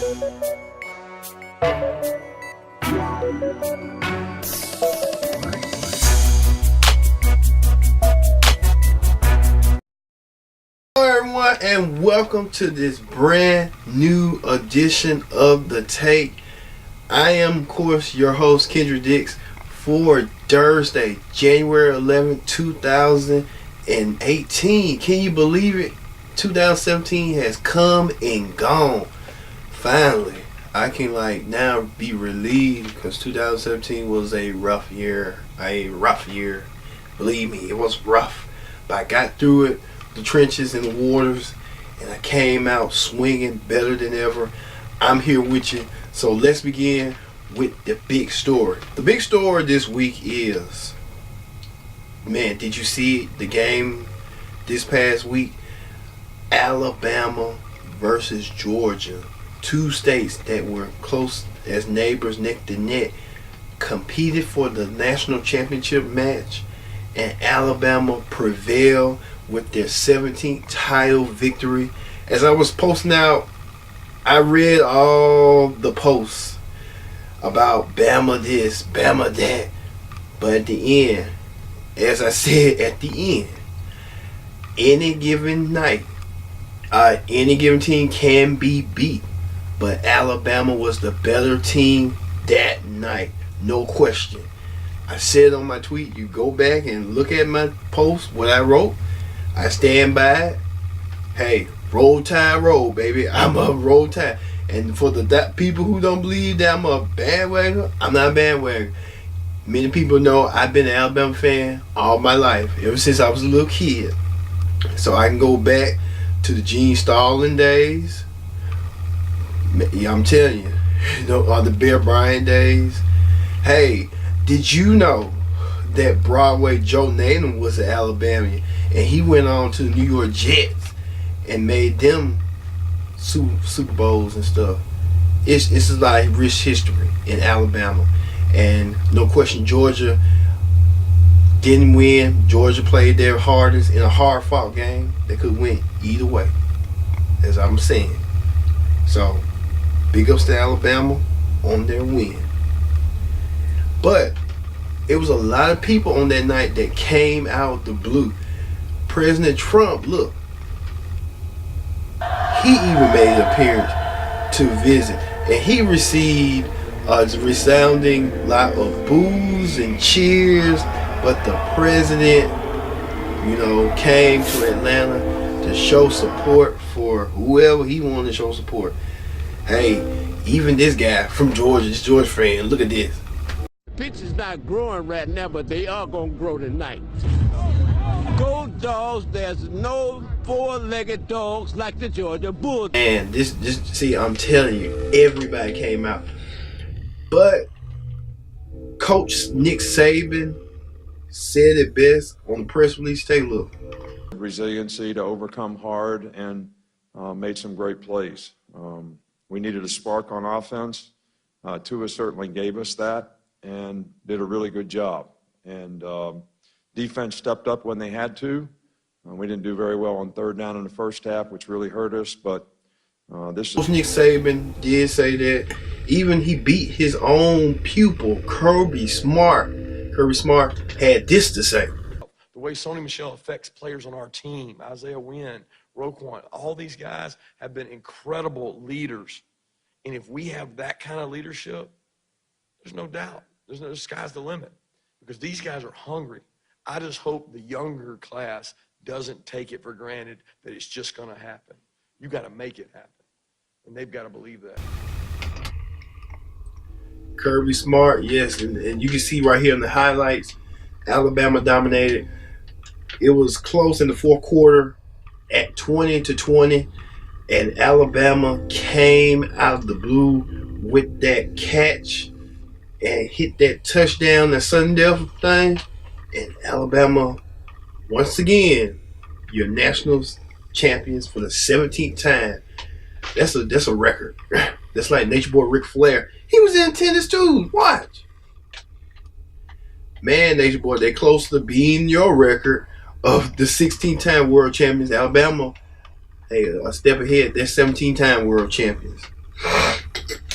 Hello everyone, and welcome to this brand new edition of The Take. I am, of course, your host, Kendra Dix, for Thursday, January 11th, 2018. Can you believe it? 2017 has come and gone. Finally, I can now be relieved, because 2017 was a rough year. Believe me, it was rough. But I got through it, the trenches and the waters, and I came out swinging better than ever. I'm here with you. So let's begin with the big story. The big story this week is, man, did you see the game this past week? Alabama versus Georgia. Two states that were close as neighbors, neck to neck, competed for the national championship match, and Alabama prevailed with their 17th title victory. As I was posting out, I read all the posts about Bama this, Bama that, but at the end, as I said at the end, any given night, any given team can be beat, but Alabama was the better team that night, no question. I said on my tweet, you go back and look at my post, what I wrote. I stand by it. Hey, roll tide, roll, baby. I'm a roll tide. And for the people who don't believe that I'm a bandwagon, I'm not a bandwagon. Many people know I've been an Alabama fan all my life, ever since I was a little kid. So I can go back to the Gene Stallings days. Yeah, I'm telling you, all the Bear Bryant days. Hey, did you know that Broadway Joe Namath was an Alabamian, and he went on to the New York Jets and made them Super Bowls and stuff? It's like rich history in Alabama, and no question Georgia didn't win. Georgia played their hardest in a hard-fought game. They could win either way, as I'm saying. So, big ups to Alabama on their win. But it was a lot of people on that night that came out the blue. President Trump, look, he even made an appearance to visit, and he received a resounding lot of boos and cheers. But the president, came to Atlanta to show support for whoever he wanted to show support. Hey, even this guy from Georgia, this Georgia fan, look at this. The pitch not growing right now, but they are going to grow tonight. Go Dogs, there's no four-legged dogs like the Georgia Bulldogs. And this, see, I'm telling you, everybody came out. But Coach Nick Saban said it best on the press release. Take a look. Resiliency to overcome hard, and made some great plays. We needed a spark on offense. Tua certainly gave us that and did a really good job. And defense stepped up when they had to. We didn't do very well on third down in the first half, which really hurt us. But this is Nick Saban did say that even he beat his own pupil, Kirby Smart. Kirby Smart had this to say. The way Sony Michel affects players on our team, Isaiah Wynn, Roquan, all these guys have been incredible leaders. And if we have that kind of leadership, there's no doubt. The sky's the limit, because these guys are hungry. I just hope the younger class doesn't take it for granted that it's just going to happen. You got to make it happen, and they've got to believe that. Kirby Smart, yes, and you can see right here in the highlights, Alabama dominated. It was close in the fourth quarter at 20-20, and Alabama came out of the blue with that catch and hit that touchdown, that sudden death thing. And Alabama, once again, your national champions for the 17th time. That's a record. That's like Nature Boy Ric Flair. He was in tennis too. Watch. Man, Nature Boy, they're close to being your record of the 16-time world champions. Alabama, hey, a step ahead. They're 17-time world champions.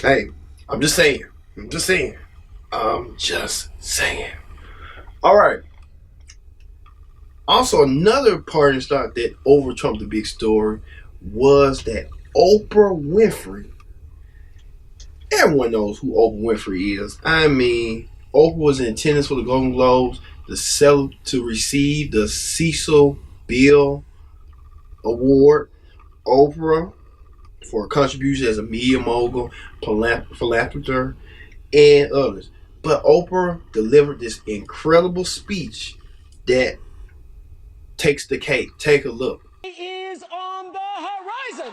Hey, I'm just saying. I'm just saying. I'm just saying. All right. Also, another part of the stock that over-trumped the big story was that Oprah Winfrey. Everyone knows who Oprah Winfrey is. I mean, Oprah was in attendance for the Golden Globes to receive the Cecil Bill Award. Oprah for her contribution as a media mogul, philanthropist, and others. But Oprah delivered this incredible speech that takes the cake. Take a look. Is on the horizon.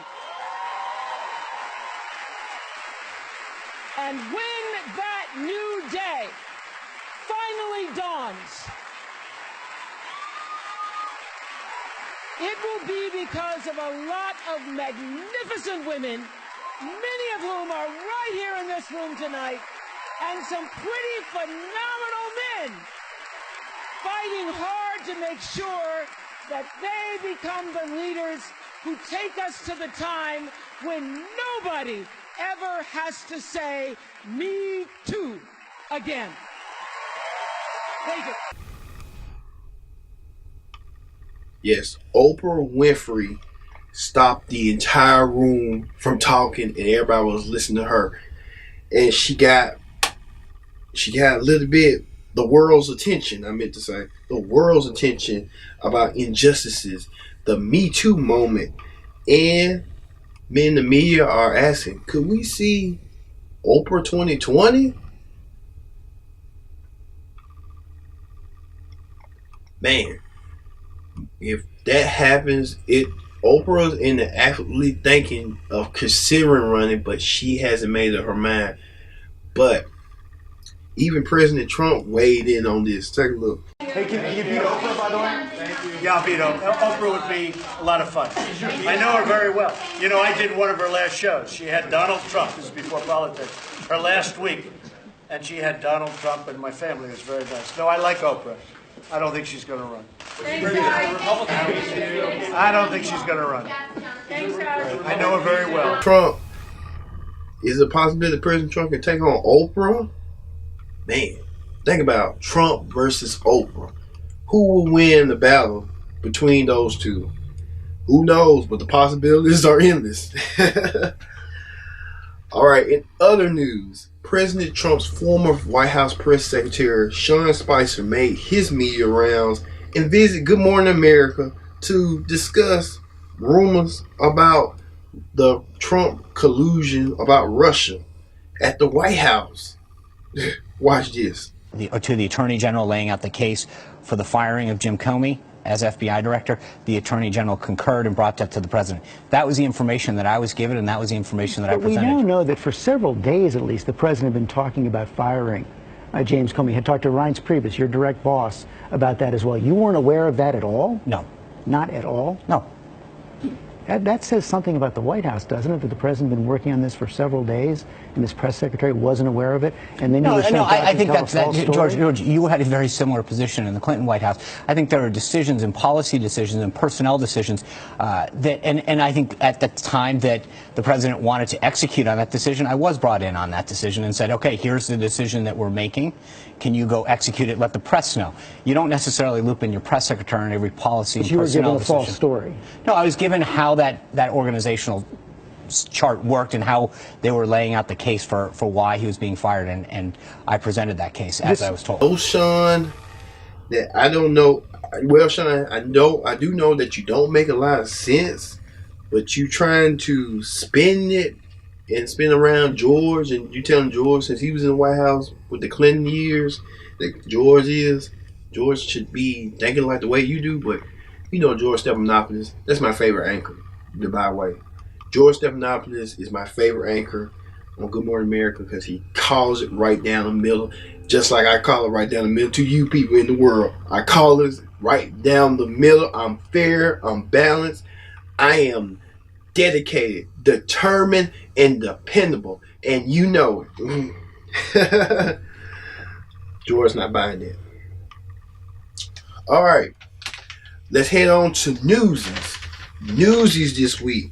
And when that new day finally dawns, it will be because of a lot of magnificent women, many of whom are right here in this room tonight, and some pretty phenomenal men fighting hard to make sure that they become the leaders who take us to the time when nobody ever has to say, "Me too," again. Thank you. Yes, Oprah Winfrey stopped the entire room from talking, and everybody was listening to her. And she got a little bit the world's attention. I meant to say the world's attention about injustices, the Me Too moment, and men in the media are asking, could we see Oprah 2020? Man, if that happens, Oprah's in the actively thinking of considering running, but she hasn't made up her mind. But even President Trump weighed in on this. Take a look. Hey, can you beat Oprah, by the way? Thank you. Yeah, I'll beat Oprah. Oprah would be a lot of fun. I know her very well. You know, I did one of her last shows. She had Donald Trump. This is before politics. Her last week. And she had Donald Trump, and my family was very nice. No, I like Oprah. I don't think she's going to run. I don't think she's going to run. I know her very well. Trump, is it possible that President Trump can take on Oprah? Man, think about Trump versus Oprah. Who will win the battle between those two? Who knows, but the possibilities are endless. All right, in other news, President Trump's former White House press secretary, Sean Spicer, made his media rounds and visit Good Morning America to discuss rumors about the Trump collusion about Russia at the White House. Watch this. To the Attorney General laying out the case for the firing of Jim Comey as FBI director, the Attorney General concurred and brought that to the President. That was the information that I was given, and that was the information that I presented. We now know that for several days, at least, the President had been talking about firing James Comey. Had talked to Reince Priebus, your direct boss, about that as well. You weren't aware of that at all? No. Not at all? No. That says something about the White House, doesn't it? That the President had been working on this for several days, and this press secretary wasn't aware of it, and then you were sent back I think to tell a false story? George, you had a very similar position in the Clinton White House. I think there are decisions and policy decisions and personnel decisions and I think at the time that the President wanted to execute on that decision, I was brought in on that decision and said, okay, here's the decision that we're making. Can you go execute it? Let the press know. You don't necessarily loop in your press secretary on every policy and personnel decision. You were given a false story. No, I was given how that organizational chart worked and how they were laying out the case for why he was being fired, and I presented that case as I was told. Oh, Sean, that I don't know. Well, Sean, I do know that you don't make a lot of sense, but you trying to spin it and spin around George, and you telling George since he was in the White House with the Clinton years that George should be thinking like the way you do, but you know George Stephanopoulos, that's my favorite anchor, by the way. George Stephanopoulos is my favorite anchor on Good Morning America because he calls it right down the middle, just like I call it right down the middle to you people in the world. I call it right down the middle. I'm fair, I'm balanced, I am dedicated, determined, and dependable, and you know it. George's not buying that. All right, let's head on to Newsies. Newsies this week.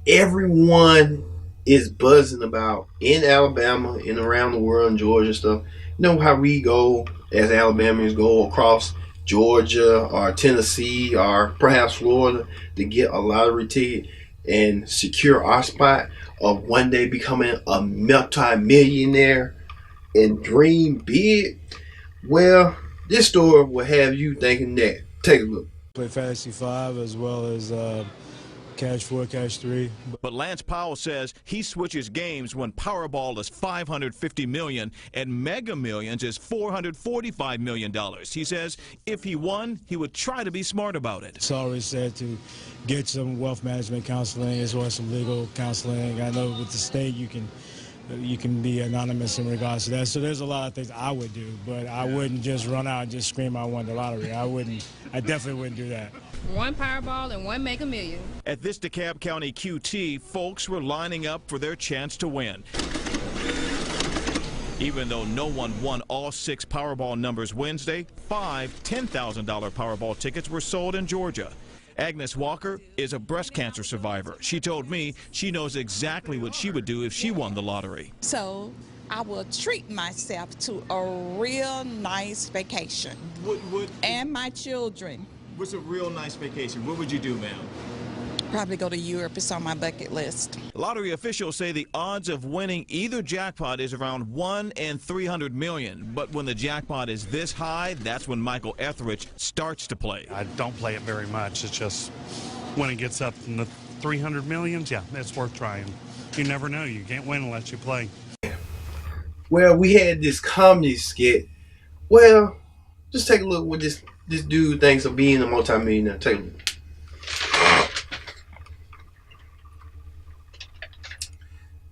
Everyone is buzzing about in Alabama and around the world, in Georgia and stuff. You know how we go as Alabamians go across Georgia or Tennessee or perhaps Florida to get a lottery ticket and secure our spot of one day becoming a multi-millionaire and dream big. Well, this story will have you thinking that. Take a look. Play Fantasy 5 as well as Cash 4, Cash 3. But Lance Powell says he switches games when Powerball is $550 million and Mega Millions is $445 million. He says if he won, he would try to be smart about it. It's always said to get some wealth management counseling as well as some legal counseling. I know with the state you can be anonymous in regards to that. So there's a lot of things I would do, but I wouldn't just run out and just scream I won the lottery. I definitely wouldn't do that. One Powerball and one Mega Million. At this DeKalb County QT, folks were lining up for their chance to win. Even though no one won all 6 Powerball numbers Wednesday, 5 $10,000 Powerball tickets were sold in Georgia. Agnes Walker is a breast cancer survivor. She told me she knows exactly what she would do if she won the lottery. So I will treat myself to a real nice vacation. And my children. What's a real nice vacation? What would you do, ma'am? Probably go to Europe. It's on my bucket list. Lottery officials say the odds of winning either jackpot is around 1 in 300 million. But when the jackpot is this high, that's when Michael Etheridge starts to play. I don't play it very much. It's just when it gets up in the 300 millions, yeah, it's worth trying. You never know. You can't win unless you play. Well, we had this comedy skit. Well, just take a look what this dude thinks of being a multimillionaire. Take a look.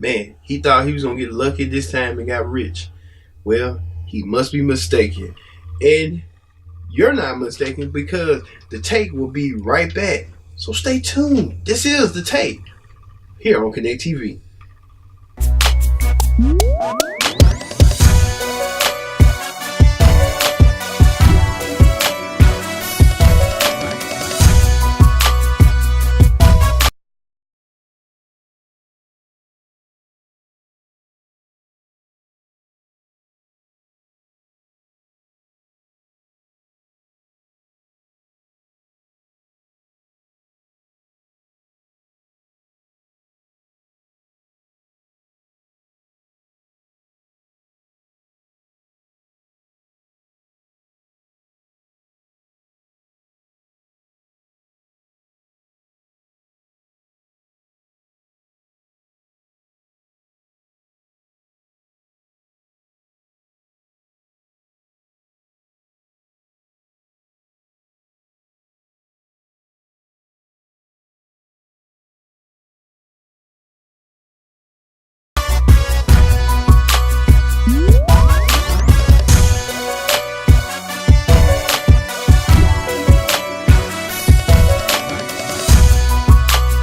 Man, he thought he was going to get lucky this time and got rich. Well, he must be mistaken. And you're not mistaken because the take will be right back. So stay tuned. This is the take here on Connect TV.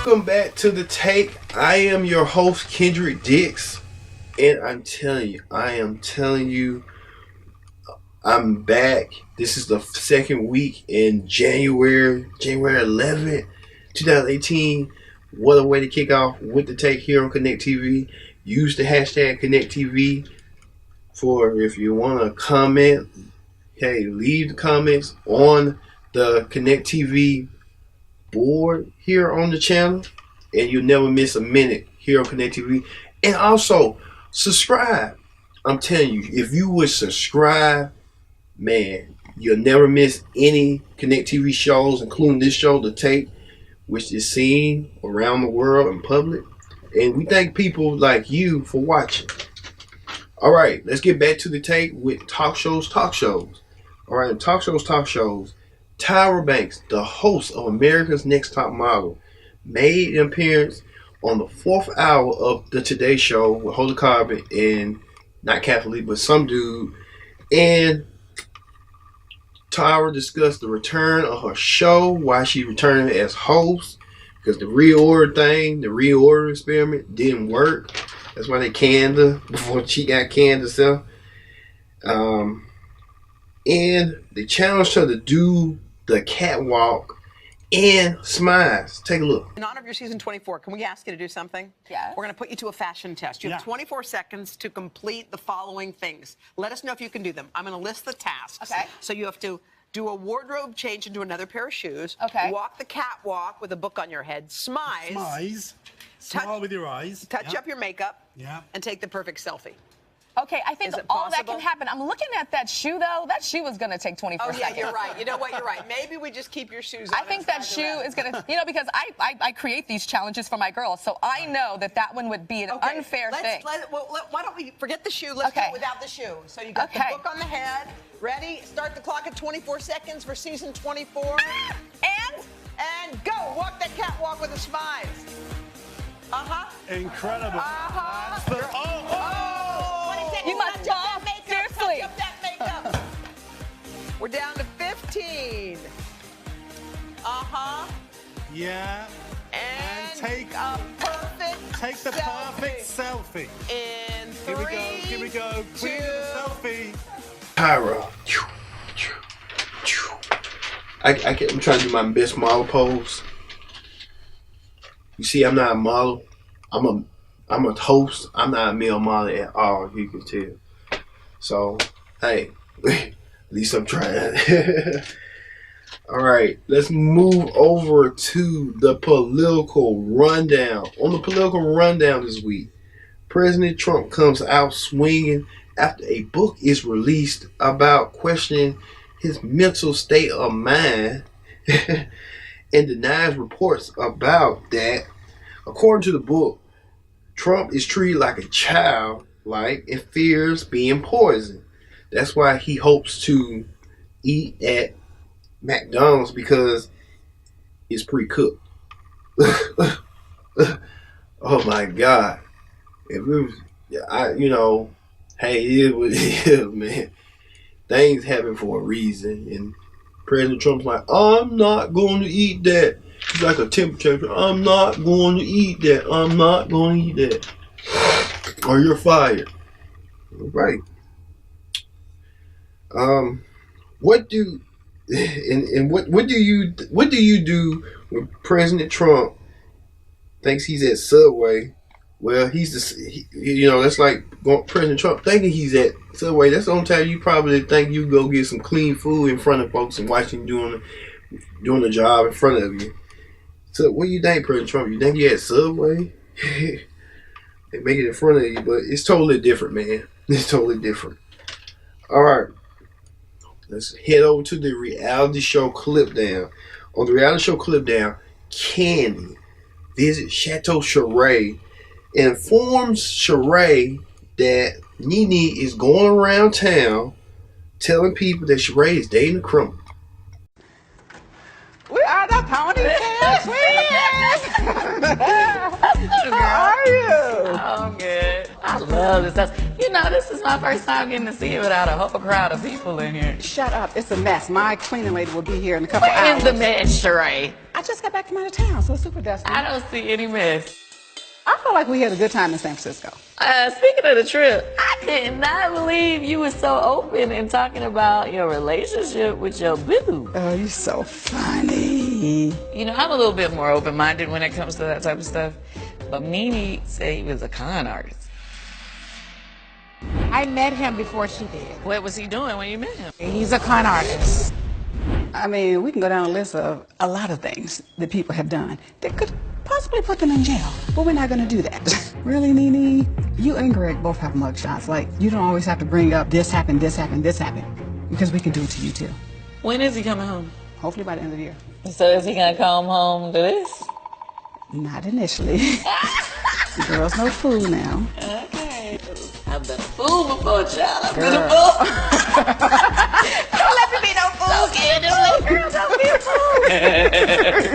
Welcome back to the take. I am your host, Kendrick Dix, and I'm telling you, I'm back. This is the second week in January 11th, 2018. What a way to kick off with the take here on Connect TV. Use the hashtag Connect TV for if you want to comment. Hey, leave the comments on the Connect TV board here on the channel, and you'll never miss a minute here on Connect TV. And also subscribe. I'm telling you, if you would subscribe, man, you'll never miss any Connect TV shows, including this show, The Take, which is seen around the world in public. And we thank people like you for watching. All right, let's get back to the take with talk shows. All right, talk shows. Tyra Banks, the host of America's Next Top Model, made an appearance on the 4th hour of the Today Show with Holy Carbon and not Catholic, but some dude. And Tyra discussed the return of her show, why she returned as host, because the reorder experiment didn't work. That's why they canned her before she got canned herself. And they challenged her to do the catwalk and smiles. Take a look. In honor of your season 24, can we ask you to do something? Yes. We're going to put you to a fashion test. You have 24 seconds to complete the following things. Let us know if you can do them. I'm going to list the tasks. Okay. So you have to do a wardrobe change into another pair of shoes. Okay. Walk the catwalk with a book on your head. Smize. Smile with your eyes. Touch up your makeup. Yeah. And take the perfect selfie. Okay, I think Is it all that possible? can happen. I'm looking at that shoe, though. That shoe is going to take 24 Oh, yeah, seconds. you're right. You know what? You're right. Maybe we just keep your shoes on. I think that shoe is going to, because I create these challenges for my girls, so I know that one would be an unfair thing. Why don't we forget the shoe? Let's go without the shoe. So you got the book on the head. Ready? Start the clock at 24 seconds for season 24. And go. Walk that catwalk with a smile. Incredible. You must fall, seriously. Touch up that makeup. We're down to 15. Yeah. And take a perfect Take the perfect selfie. In 3, Here we go. Queen of the selfie. Pyro. I'm trying to do my best model pose. You see, I'm not a model. I'm a host. I'm not a male model at all. You can tell. So, hey, at least I'm trying. All right, let's move over to the political rundown. On the political rundown this week, President Trump comes out swinging after a book is released about questioning his mental state of mind and denies reports about that. According to the book, Trump is treated like a child, and fears being poisoned. That's why he hopes to eat at McDonald's, because it's pre-cooked. Oh my God! If it was, hey, it was, man. Things happen for a reason, and President Trump's like, I'm not going to eat that. It's like a temperature. I'm not going to eat that. I'm not going to eat that. Or you're fired. Right. What do you do when President Trump thinks he's at Subway? Well, that's like President Trump thinking he's at Subway. That's the only time you probably think you go get some clean food in front of folks and watch him doing the job in front of you. So what do you think, President Trump? You think you're at Subway? They make it in front of you, but it's totally different, man. It's totally different. All right. Let's head over to the reality show Clip Down. On the reality show Clip Down, Candy visits Chateau Sheree and informs Sheree that Nene is going around town telling people that Sheree is dating a criminal. We are the Ponytail Twins! How are you? I'm good. I love this stuff. This is my first time getting to see it without a whole crowd of people in here. Shut up. It's a mess. My cleaning lady will be here in a couple hours. Where is the mess, Sheree? I just got back from out of town, so it's super dusty. I don't see any mess. I feel like we had a good time in San Francisco. Speaking of the trip, I did not believe you were so open in talking about your relationship with your boo. Oh, you're so funny. I'm a little bit more open-minded when it comes to that type of stuff. But Nene said he was a con artist. I met him before she did. What was he doing when you met him? He's a con artist. I mean, we can go down a list of a lot of things that people have done that could possibly put them in jail. But we're not going to do that. Really, Nene? You and Greg both have mugshots. You don't always have to bring up this happened, this happened, this happened. Because we can do it to you, too. When is he coming home? Hopefully by the end of the year. So is he going to come home to this? Not initially. The girl's no fool now. Okay. I've been a fool before, child. I've been a fool. Don't let me be no fool, kid. Don't be a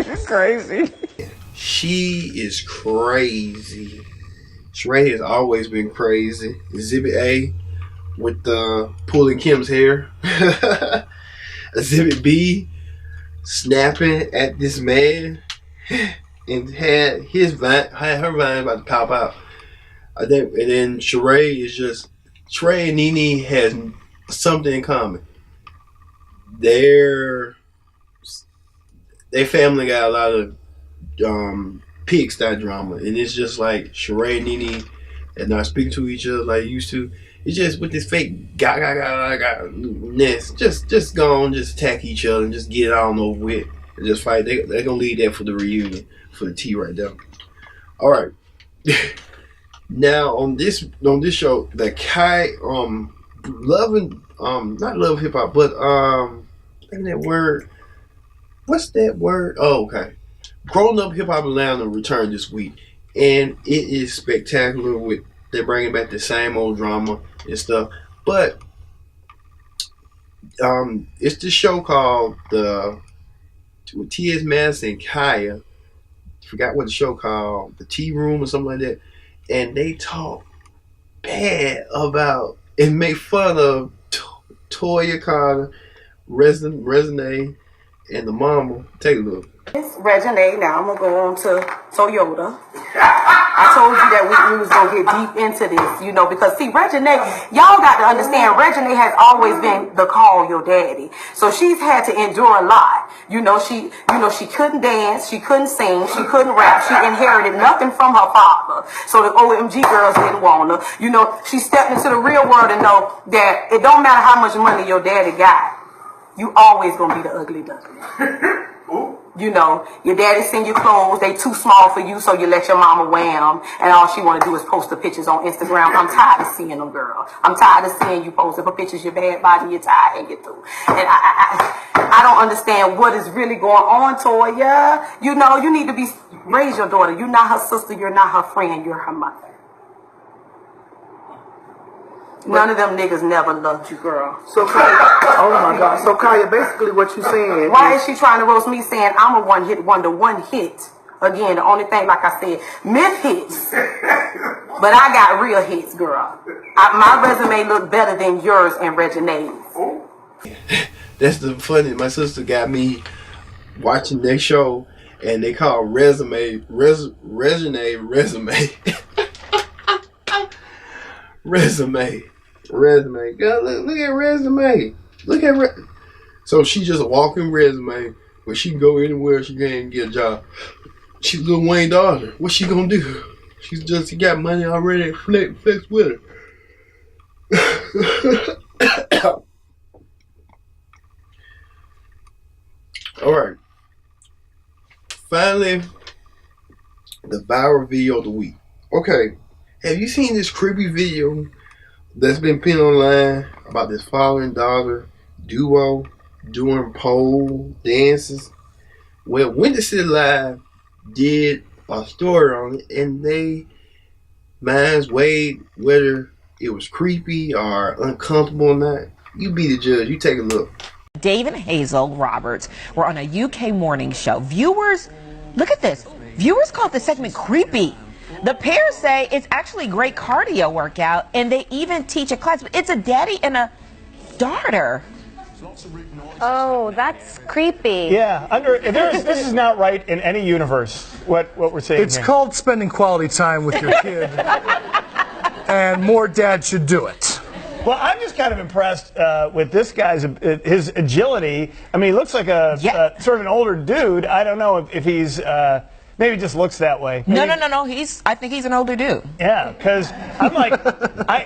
fool. Crazy. She is crazy. Sheree has always been crazy. Exhibit A with pulling Kim's hair. Exhibit B snapping at this man and had her vine about to pop out. I think, and then Sheree and Nene has something in common. their family got a lot of pigsty drama, and it's just like Sheree and Nene and not speaking to each other like used to. It's just with this fake ness. Just go on, just attack each other and just get it on over with and just fight. They're gonna leave that for the reunion, for the tea right there. All right. Now on this show, the Kai loving not love hip hop, but I think that word. What's that word? Oh, okay. Grown Up Hip Hop Atlanta returned this week, and it is spectacular. With they're bringing back the same old drama and stuff, but it's the show called with T.S. Madison and Khia. Forgot what the show called, the Tea Room or something like that, and they talk bad about and make fun of Toya Carter, Reginae, and the mama. Take a look. It's Reginae. Now I'm gonna go on to Toyota. I told you that we was gonna get deep into this, you know, because see, Reginae, y'all got to understand, Reginae has always been the call your daddy. So she's had to endure a lot. She couldn't dance, she couldn't sing, she couldn't rap, she inherited nothing from her father. So the OMG girls didn't want her. You know, she stepped into the real world and know that it don't matter how much money your daddy got, you always gonna be the ugly duckling. You know, your daddy send you clothes, they too small for you, so you let your mama wear them, and all she want to do is post the pictures on Instagram. I'm tired of seeing them, girl. I'm tired of seeing you posting for pictures, your bad body, your tie, and your through. And I don't understand what is really going on, Toya. You know, you need to raise your daughter. You're not her sister, you're not her friend, you're her mother. None of them niggas never loved you, girl. So Khia, oh my God. So Khia, basically what you saying? Why is she trying to roast me saying I'm a one-hit wonder? One hit. Again, the only thing, like I said, myth hits. But I got real hits, girl. My resume look better than yours and Reginae's. That's the funny. My sister got me watching their show, and they call Reginae resume. Resume. God, look at Resume. So she just a walking resume, but she can go anywhere she can and get a job. She's Lil Wayne's daughter. What's she gonna do? She got money already. Flex with her. All right. Finally, the viral video of the week. Okay. Have you seen this creepy video that's been pinned online about this father and daughter duo doing pole dances? Well, Windy City Live did a story on it, and they minds weighed whether it was creepy or uncomfortable or not. You be the judge. You take a look. Dave and Hazel Roberts were on a UK morning show. Viewers, look at this. Viewers called the segment creepy. The pair say it's actually a great cardio workout, and they even teach a class. It's a daddy and a daughter. Oh, that's creepy. Yeah, this is not right in any universe, what we're saying It's here. called spending quality time with your kid, and more dads should do it. Well, I'm just kind of impressed with this guy's his agility. I mean, he looks like a sort of an older dude. I don't know if he's maybe just looks that way. No. I think he's an older dude. Yeah, because I'm like,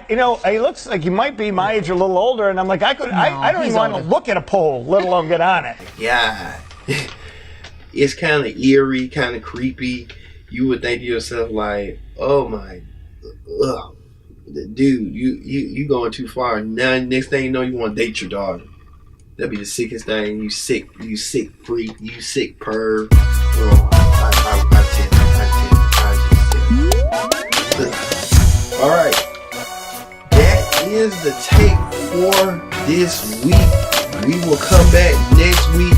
he looks like he might be my age or a little older, and I'm like, I don't even want to look at a pole, let alone get on it. Yeah, it's kind of eerie, kind of creepy. You would think to yourself like, oh my, dude, you going too far. Now, next thing you know, you want to date your daughter. That'd be the sickest thing. You sick freak, you sick perv. All right, that is the take for this week. We will come back next week